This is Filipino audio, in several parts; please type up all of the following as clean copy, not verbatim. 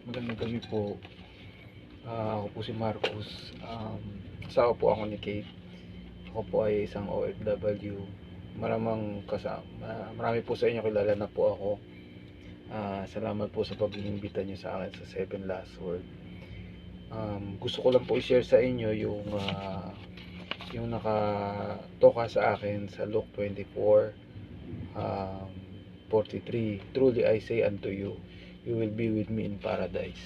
Magandang gabi po. Ako po si Marcos. Asawa po ako ni Kate. Ako po ay isang OFW. Marami po sa inyo kilala na po ako. Salamat po sa pag-iimbita niyo sa akin sa Seven Last Word. Gusto ko lang po i-share sa inyo yung nakatoka sa akin sa Luke 24, 43. Truly I say unto you, you will be with me in paradise.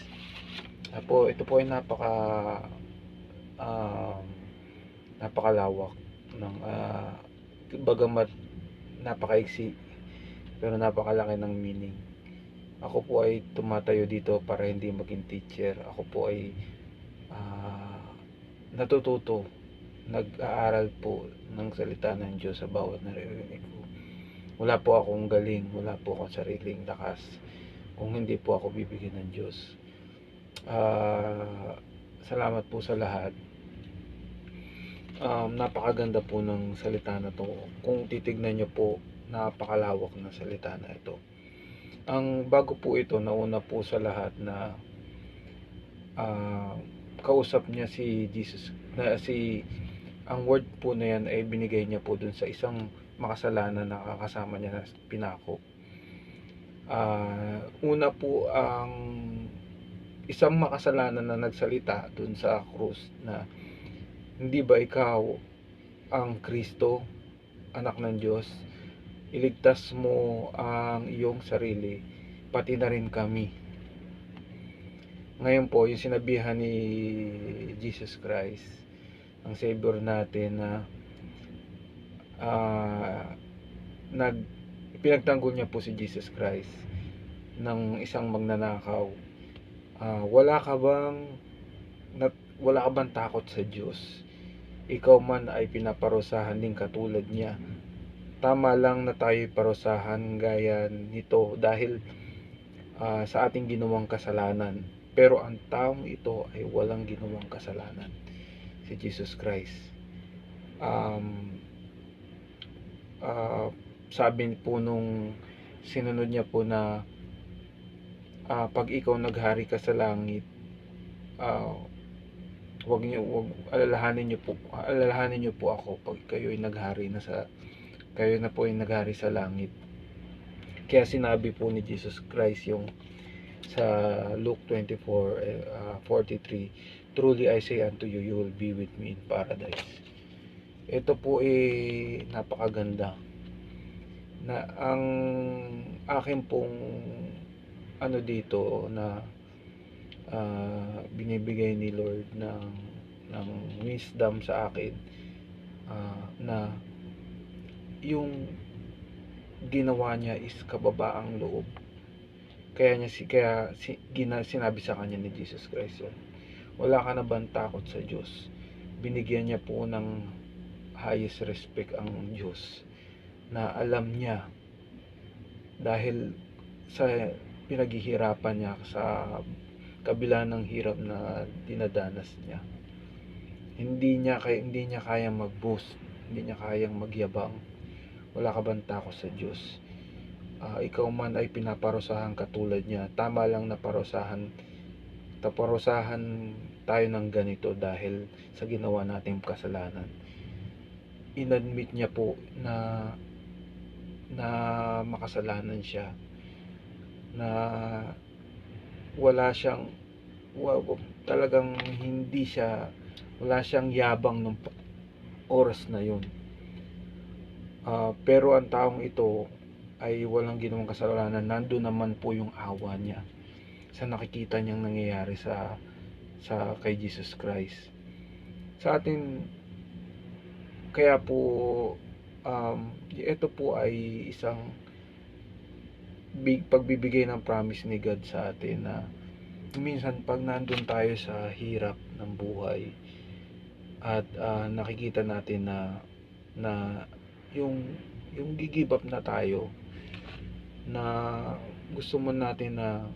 Ito po ay um, napakalawak ng bagamat napakaiksi pero napakalaki ng meaning. Ako po ay tumatayo dito para hindi maging teacher. Ako po ay natututo, nag-aaral po ng salita ng Diyos sa bawat naririnig ko. Wala po akong galing, wala po akong sariling lakas kung hindi po ako bibigyan ng Diyos. Salamat po sa lahat. Napakaganda po ng salita na to. Kung titignan nyo po, napakalawak ng salita na ito. Ang bago po ito, nauna po sa lahat na kausap niya si Jesus, ang word po na yan ay binigay niya po dun sa isang makasalanan na kakasama niya na pinako. Una po ang isang makasalanan na nagsalita dun sa krus na, hindi ba ikaw ang Kristo, anak ng Diyos? Iligtas mo ang iyong sarili, pati na rin kami. Ngayon po, yung sinabihan ni Jesus Christ, ang Savior natin, na pinagtanggol niya po si Jesus Christ ng isang magnanakaw. Wala ka bang takot sa Diyos? Ikaw man ay pinaparusahan din katulad niya. Tama lang na tayo'y parusahan gaya nito dahil sa ating ginawang kasalanan. Pero ang taong ito ay walang ginawang kasalanan, si Jesus Christ. Sabi po nung sinunod niya po na pag ikaw naghari ka sa langit, wag alalahanin niyo po ako pag kayo ay naghari sa langit. Kaya sinabi po ni Jesus Christ yung sa Luke 24:43, truly I say unto you, you will be with me in paradise. Ito po napakaganda na ang akin pong dito na binibigay ni Lord ng wisdom sa akin, na yung ginawa niya is kababaang loob. Sinabi sa kanya ni Jesus Christ yun. Wala ka na bang takot sa Diyos? Binigyan niya po ng highest respect ang Diyos, na alam niya dahil sa pinaghihirapan niya, sa kabila ng hirap na dinadanas niya, hindi niya kayang mag-boast, hindi niya kayang magyabang. Wala ka bang takot sa Diyos? Ikaw man ay pinaparusahan katulad niya. Tama lang na parusahan tayo ng ganito dahil sa ginawa nating kasalanan. Inadmit niya po na makasalanan siya, na wala siyang talagang wala siyang yabang ng oras na yun. Pero ang taong ito ay walang ginawang kasalanan. Nandun naman po yung awa niya sa nakikita niyang nangyayari sa kay Jesus Christ sa atin. Kaya po ito po ay isang pagbibigay ng promise ni God sa atin, na minsan pag nandun tayo sa hirap ng buhay at nakikita natin na yung give up na tayo, na gusto mo natin na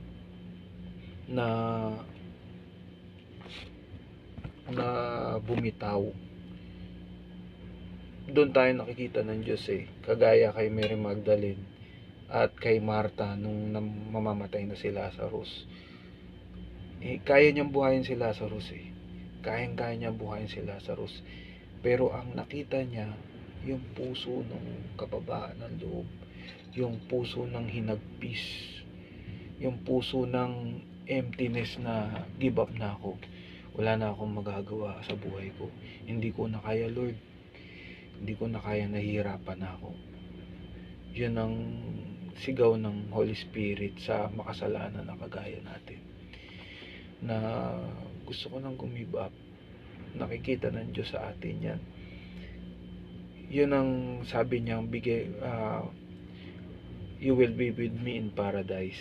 bumitaw, doon tayo nakikita ng Diyos kagaya kay Mary Magdalene at kay Martha nung mamamatay na si Lazarus. Kaya niyang buhayin si Lazarus Kayang-kaya niya buhayin si Lazarus. Pero ang nakita niya, yung puso ng kababaan ng loob, yung puso ng hinagpis, yung puso ng emptiness na give up na ako. Wala na akong magagawa sa buhay ko. Hindi ko na kaya, Lord. Hindi ko na kaya, nahihirapan na ako. Yun ang sigaw ng Holy Spirit sa makasalanan na kagaya natin. Na gusto ko nang give up. Nakikita ng Diyos sa atin yan. Yun ang sabi niya, you will be with me in paradise.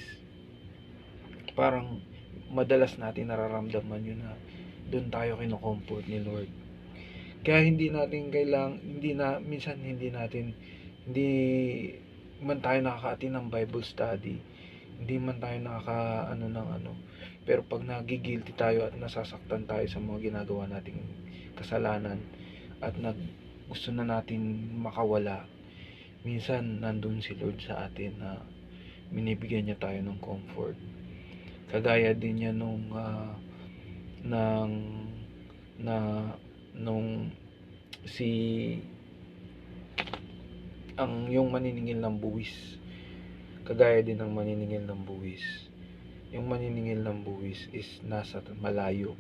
Parang madalas natin nararamdaman yun na doon tayo kino-comfort ni Lord. Kaya hindi man tayo nakaka-attend ng Bible study, hindi man tayo pero pag nagigilty tayo at nasasaktan tayo sa mga ginagawa nating kasalanan at gusto na natin makawala, minsan nandun si Lord sa atin na binibigyan niya tayo ng comfort. Kagaya din niya nung yung maniningil ng buwis. Kagaya din ng maniningil ng buwis. Yung maniningil ng buwis is nasa malayo,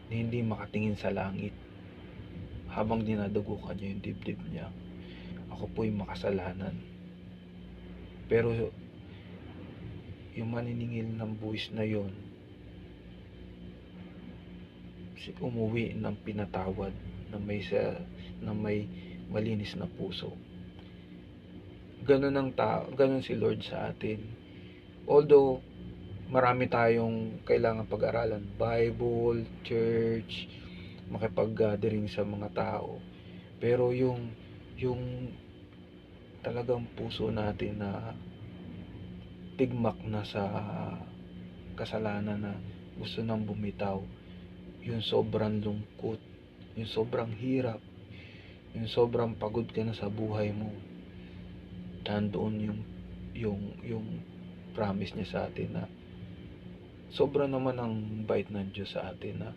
na hindi makatingin sa langit habang dinadugukan niya yung dibdib niya. Ako po'y makasalanan. Pero yung maniningil ng buwis na yon, umuwi ng pinatawad na may malinis na puso. Ganun si Lord sa atin. Although marami tayong kailangan pag-aralan, Bible, church, makipag-gathering sa mga tao, pero yung talagang puso natin na tigmak na sa kasalanan, na gusto nang bumitaw, yung sobrang lungkot, yung sobrang hirap, yung sobrang pagod ka na sa buhay mo, nandoon yung promise niya sa atin na sobra naman ang bait ng Diyos sa atin, na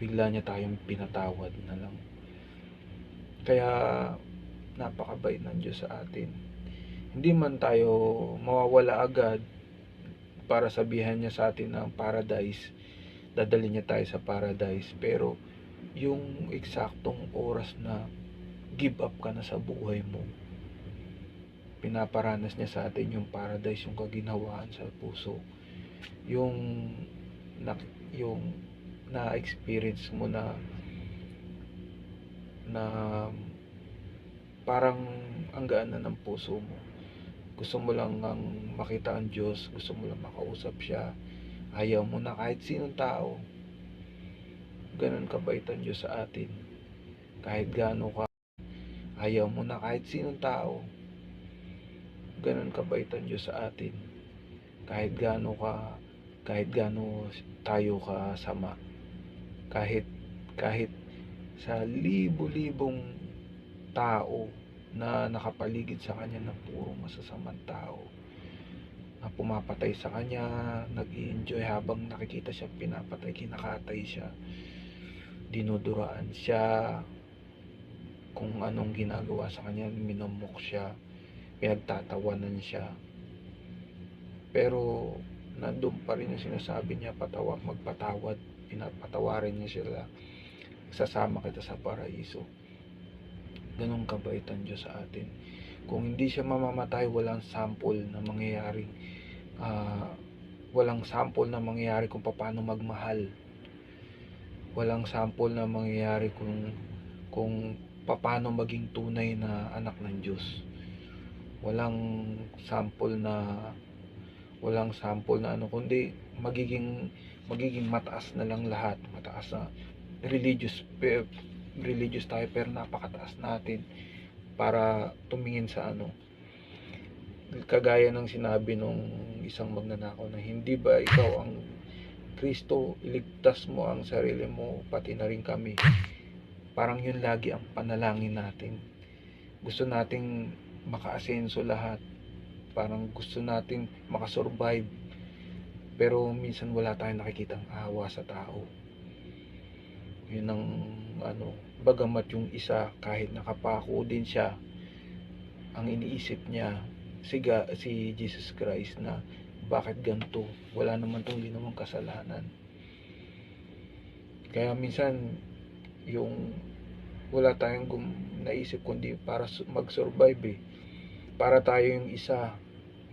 bigla niya tayong pinatawad na lang. Kaya napakabait ng Diyos sa atin. Hindi man tayo mawawala agad para sabihan niya sa atin ng paradise, dadalhin niya tayo sa paradise, pero yung eksaktong oras na give up ka na sa buhay mo, pinaparanas niya sa atin yung paradise, yung kaginhawaan sa puso, yung na-experience mo na parang ang gaan na ng puso mo. Gusto mo lang makita ang Diyos, gusto mo lang makausap siya, ayaw mo na kahit sinong tao. Ganun kabait ang Diyos sa atin. Kahit gaano ka, ayaw mo na kahit sinong tao. Ganun kabait ang Diyos sa atin. Kahit gaano tayo kasama, kahit sa libo-libong tao na nakapaligid sa kanya na puro masasamang tao, na pumapatay sa kanya, nag-i-enjoy habang nakikita siya pinapatay, kinakatay siya, dinuduraan siya, kung anong ginagawa sa kanya, minumok siya, pinagtatawanan siya, pero nandun pa rin yung sinasabi niya, magpatawad, pinapatawarin niya sila, sasama kita sa paraiso. Ganun kabait ang Diyos sa atin. Kung hindi siya mamamatay, walang sample na mangyayari kung paano magmahal. Walang sample na mangyayari kung paano maging tunay na anak ng Diyos. Walang sample na kundi magiging mataas na lang lahat, mataas na religious tayo, pero napakataas natin para tumingin sa kagaya ng sinabi nung isang magnanakaw, na hindi ba ikaw ang Kristo, iligtas mo ang sarili mo, pati na rin kami. Parang yun lagi ang panalangin natin. Gusto nating makaasenso lahat, parang gusto nating makasurvive, Pero minsan wala tayong nakikitang awa sa tao. Yun ang bagamat yung isa kahit nakapako din siya, ang iniisip niya si Jesus Christ na bakit ganito, wala naman tong ginawang kasalanan. Kaya minsan yung wala tayong naisip kundi para mag-survive para tayo yung isa.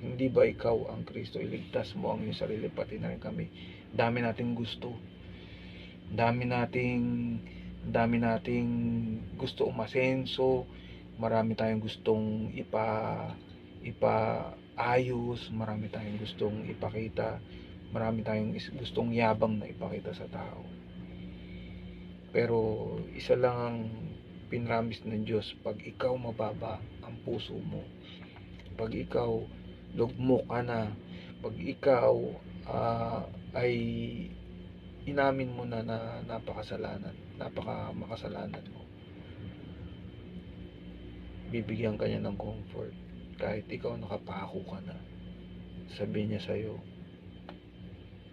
Hindi ba ikaw ang Kristo, iligtas mo ang iyong sarili, pati na rin kami. Dami nating gusto, dami nating gusto umasenso, marami tayong gustong ipaayos, marami tayong gustong ipakita, marami tayong gustong yabang na ipakita sa tao. Pero isa lang ang pinramis ng Diyos, pag ikaw mababa ang puso mo, pag ikaw lugmok ka na, pag ikaw ay inamin mo na napakamakasalanan mo, bibigyan ka niya ng comfort. Kahit ikaw nakapako ka na, sabihin niya sa'yo,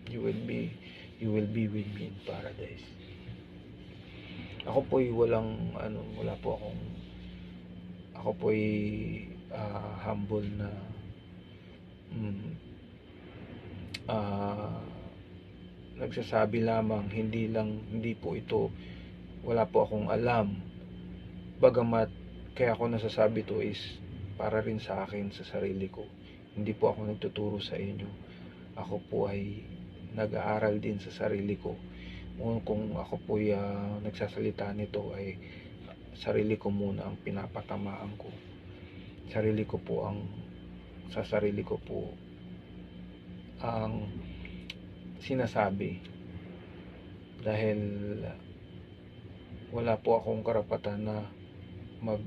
you will be with me in paradise. Ako po'y ako po'y humble na nagsasabi lamang, hindi po ito, wala po akong alam, bagamat kaya ako nasasabi to is para rin sa akin, sa sarili ko. Hindi po ako nagtuturo sa inyo, ako po ay nag-aaral din sa sarili ko. Kung ako po nagsasalita nito, ay sarili ko muna ang pinapatamaan ko, sa sarili ko po ang sinasabi, dahil wala po akong karapatan na mag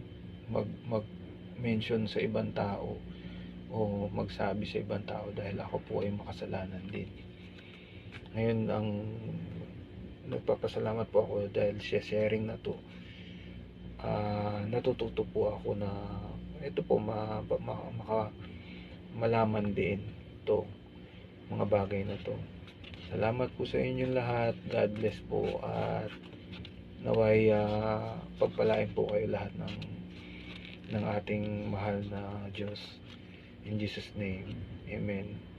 mention sa ibang tao o magsabi sa ibang tao, dahil ako po ay makasalanan din. Ngayon, ang nagpapasalamat po ako dahil sa sharing na to, natututo po ako na ito po malaman din to mga bagay na to. Salamat po sa inyong lahat. God bless po, at naway pagpalain po kayo lahat ng ating mahal na Diyos. In Jesus name, Amen.